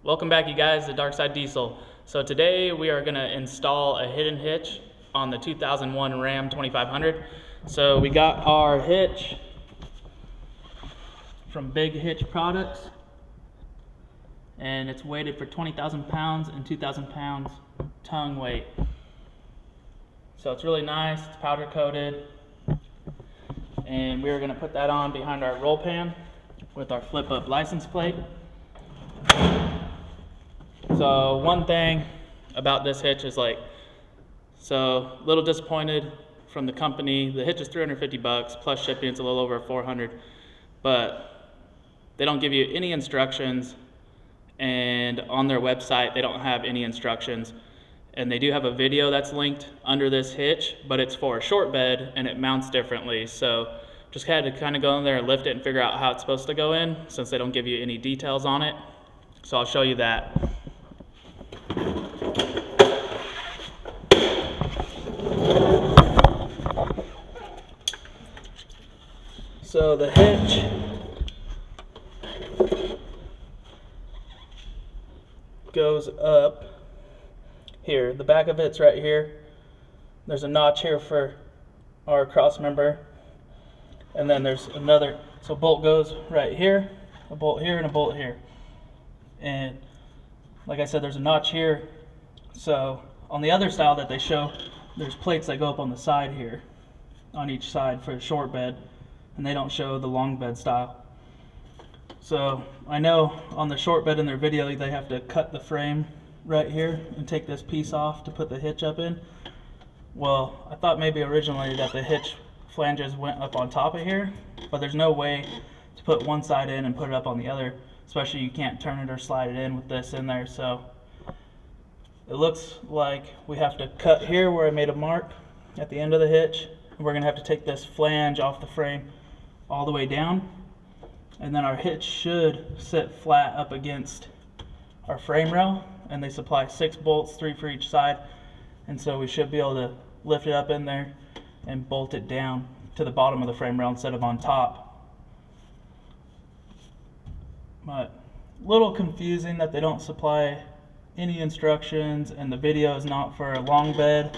Welcome back, you guys, to Dark Side Diesel. So today we are going to install a hidden hitch on the 2001 Ram 2500. So we got our hitch from Hitch Products, and it's weighted for 20,000 pounds and 2,000 pounds tongue weight. So it's really nice, it's powder coated, and we're going to put that on behind our roll pan with our flip up license plate. So one thing about this hitch is a little disappointed from the company. The hitch is 350 bucks plus shipping. It's a little over 400, but they don't give you any instructions, and on their website they don't have any instructions. And they do have a video that's linked under this hitch, but it's for a short bed and it mounts differently. So just had to kind of go in there and lift it and figure out how it's supposed to go in, since they don't give you any details on it. So I'll show you that. So the hitch goes up here. The back of it's right here. There's a notch here for our cross member, and then there's another. So bolt goes right here, a bolt here, and a bolt here. And like I said, there's a notch here. So on the other style that they show, there's plates that go up on the side here, on each side for a short bed, and they don't show the long bed style. So I know on the short bed in their video they have to cut the frame right here and take this piece off to put the hitch up in. Well, I thought maybe originally that the hitch flanges went up on top of here, but there's no way to put one side in and put it up on the other, especially you can't turn it or slide it in with this in there. So it looks like we have to cut here where I made a mark at the end of the hitch, and we're going to have to take this flange off the frame all the way down, and then our hitch should sit flat up against our frame rail, and they supply 6 bolts, 3 for each side, and so we should be able to lift it up in there and bolt it down to the bottom of the frame rail instead of on top. But a little confusing that they don't supply any instructions, and the video is not for a long bed,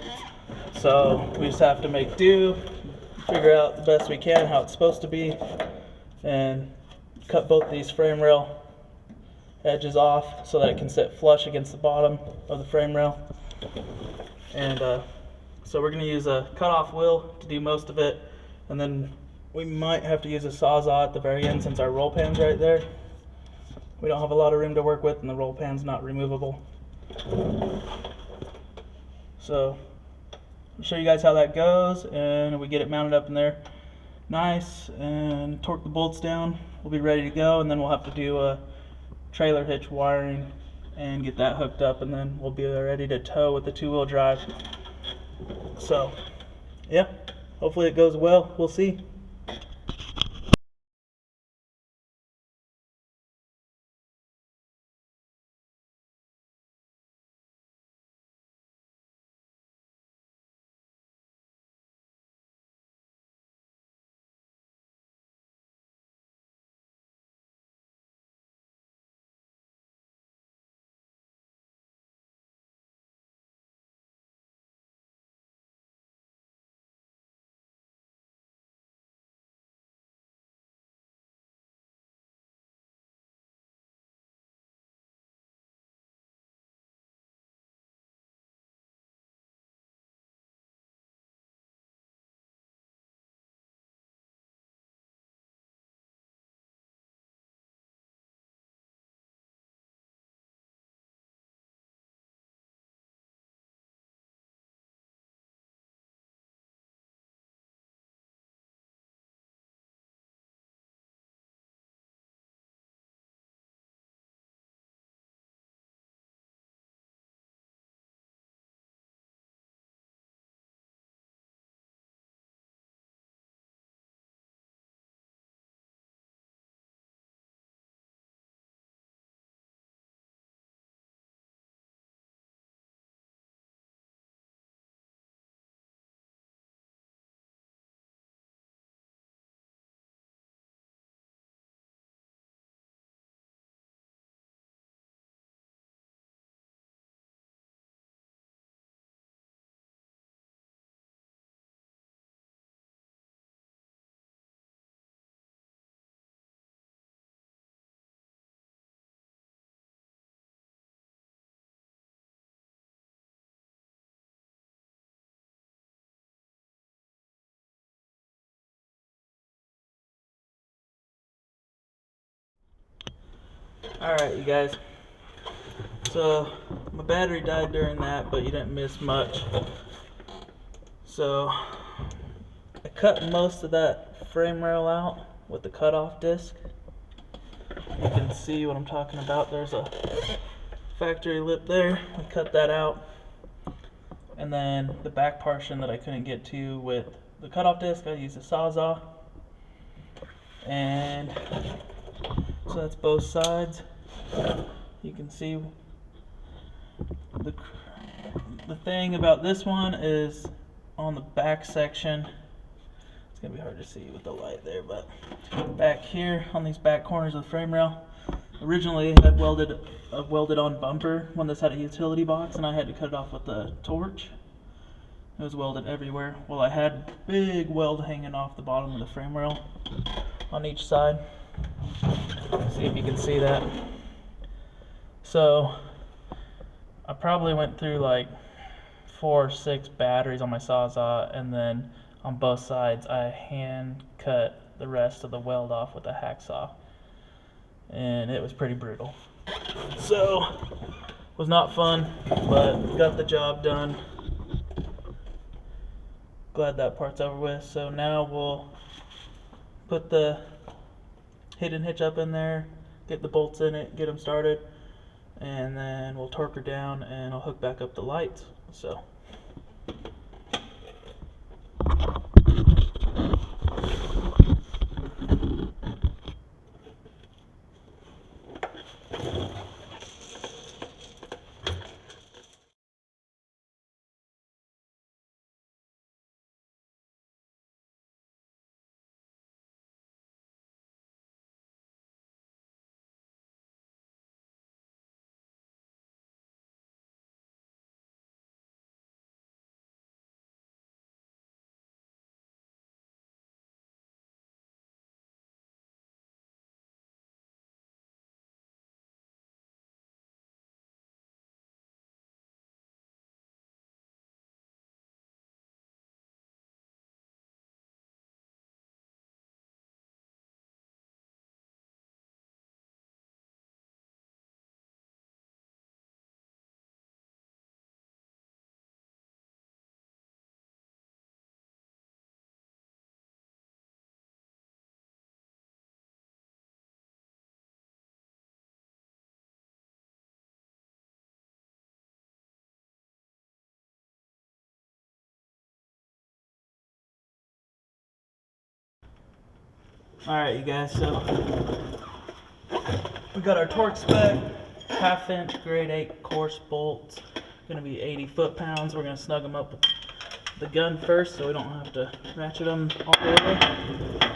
so we just have to make do, figure out the best we can how it's supposed to be, and cut both these frame rail edges off so that it can sit flush against the bottom of the frame rail. And so we're going to use a cut-off wheel to do most of it, and then we might have to use a sawzall at the very end since our roll pan's right there. We don't have a lot of room to work with, and the roll pan's not removable. So I'll show you guys how that goes, and we get it mounted up in there nice and torque the bolts down. We'll be ready to go, and then we'll have to do a trailer hitch wiring and get that hooked up, and then we'll be ready to tow with the 2-wheel drive. So yeah, hopefully it goes well. We'll see. Alright, you guys. So, my battery died during that, but you didn't miss much. So, I cut most of that frame rail out with the cutoff disc. You can see what I'm talking about. There's a factory lip there. I cut that out. And then the back portion that I couldn't get to with the cutoff disc, I used a Sawzall. And so that's both sides. You can see the thing about this one is on the back section. It's gonna be hard to see with the light there, but back here on these back corners of the frame rail, originally I had a welded on bumper when this had a utility box, and I had to cut it off with a torch. It was welded everywhere. Well, I had big weld hanging off the bottom of the frame rail on each side. See if you can see that. So I probably went through like 4 or 6 batteries on my Sawzall, and then on both sides I hand cut the rest of the weld off with a hacksaw, and it was pretty brutal. So it was not fun, but got the job done. Glad that part's over with. So now we'll put the hidden hitch up in there, get the bolts in it, get them started, and then we'll torque her down and I'll hook back up the lights. So alright, you guys, so we got our torque spec, 1/2 inch grade 8 coarse bolts, gonna be 80 foot-pounds. We're gonna snug them up with the gun first so we don't have to ratchet them all the way.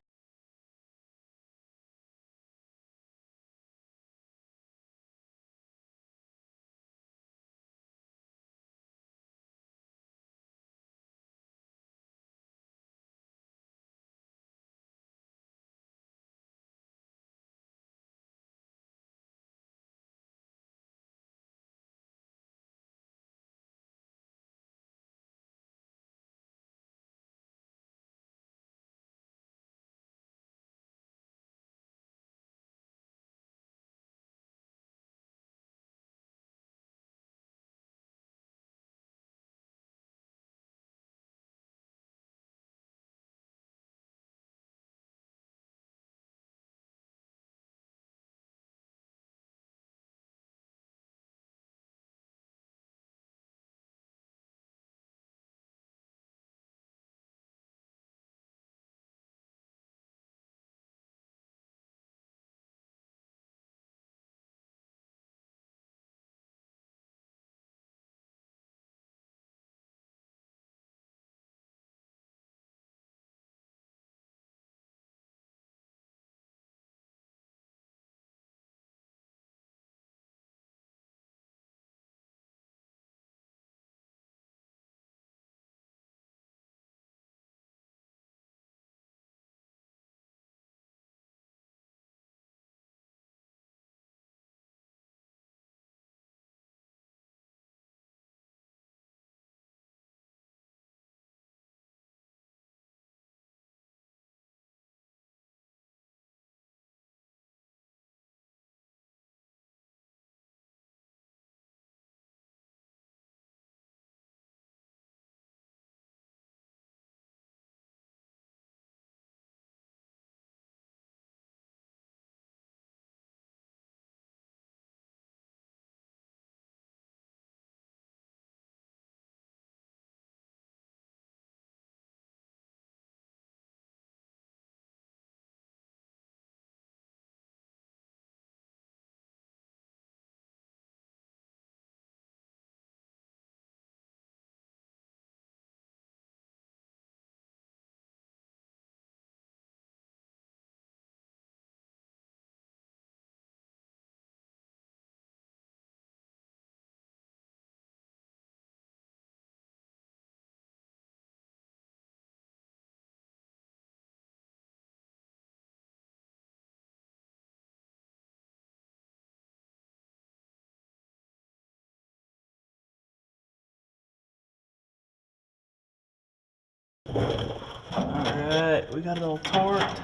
Alright, we got it all torqued.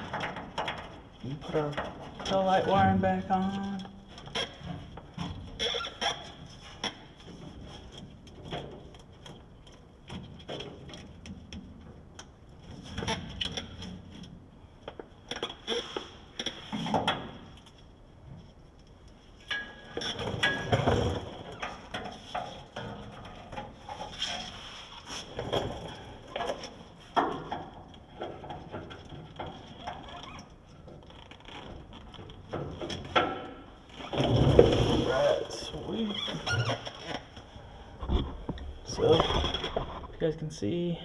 We put our tail light wiring back on. So, you guys can see,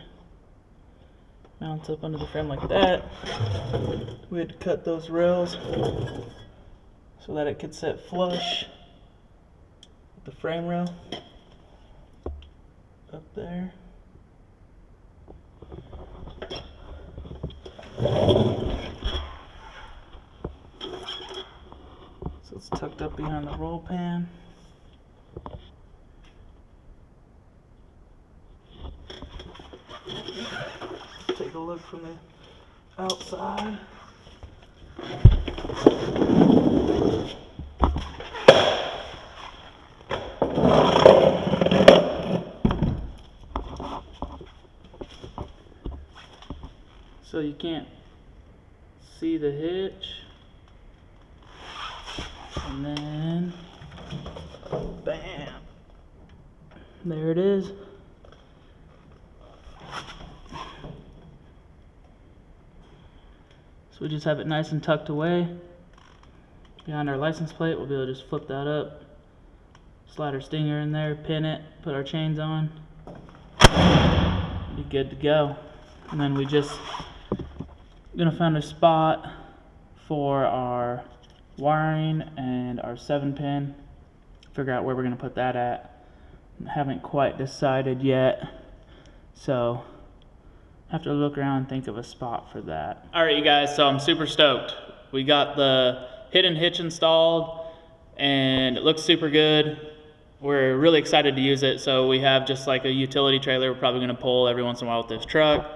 mounts up under the frame like that. We had to cut those rails so that it could sit flush with the frame rail up there. So it's tucked up behind the roll pan. Take a look from the outside. So you can't see the hitch. And then, bam, there it is. So we just have it nice and tucked away behind our license plate. We'll be able to just flip that up, slide our stinger in there, pin it, put our chains on, be good to go. And then we just gonna find a spot for our wiring and our 7-pin, figure out where we're gonna put that at. Haven't quite decided yet, so have to look around and think of a spot for that. Alright you guys, so I'm super stoked. We got the hidden hitch installed and it looks super good. We're really excited to use it. So we have just like a utility trailer we're probably going to pull every once in a while with this truck.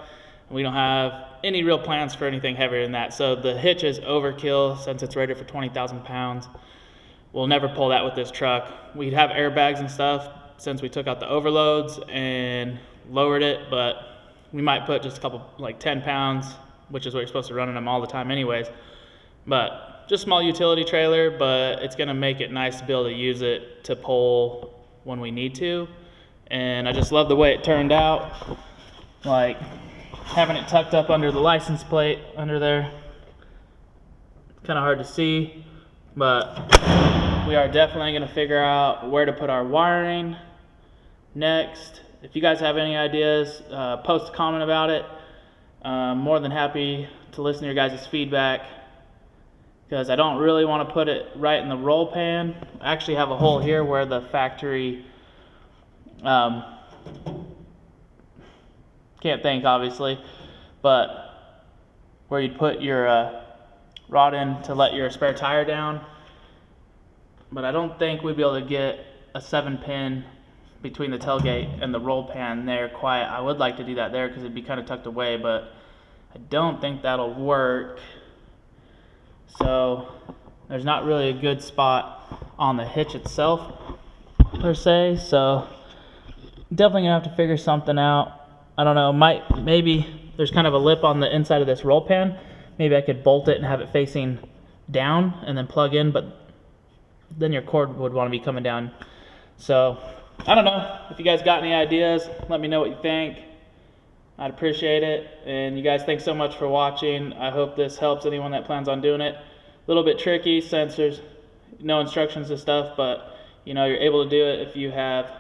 We don't have any real plans for anything heavier than that. So the hitch is overkill since it's rated for 20,000 pounds. We'll never pull that with this truck. We'd have airbags and stuff since we took out the overloads and lowered it, but we might put just a couple, like 10 pounds, which is what you're supposed to run in them all the time anyways. But just small utility trailer, but it's gonna make it nice to be able to use it to pull when we need to. And I just love the way it turned out. Like having it tucked up under the license plate under there. Kind of hard to see, but we are definitely gonna figure out where to put our wiring next. If you guys have any ideas, post a comment about it. More than happy to listen to your guys' feedback, because I don't really want to put it right in the roll pan. I actually have a hole here where the factory, can't think obviously, but where you'd put your rod in to let your spare tire down. But I don't think we'd be able to get a 7-pin between the tailgate and the roll pan there quite. I would like to do that there because it'd be kind of tucked away, but I don't think that'll work. So there's not really a good spot on the hitch itself per se, so definitely gonna have to figure something out. I don't know, maybe there's kind of a lip on the inside of this roll pan. Maybe I could bolt it and have it facing down and then plug in, but then your cord would want to be coming down. So I don't know. If you guys got any ideas, let me know what you think. I'd appreciate it. And you guys, thanks so much for watching. I hope this helps anyone that plans on doing it. A little bit tricky since there's no instructions and stuff, but you know, you're able to do it if you have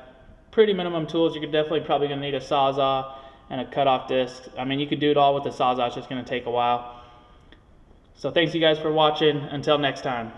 pretty minimum tools. You're definitely probably going to need a Sawzall and a cutoff disc. I mean, you could do it all with the Sawzall. It's just going to take a while. So thanks you guys for watching. Until next time.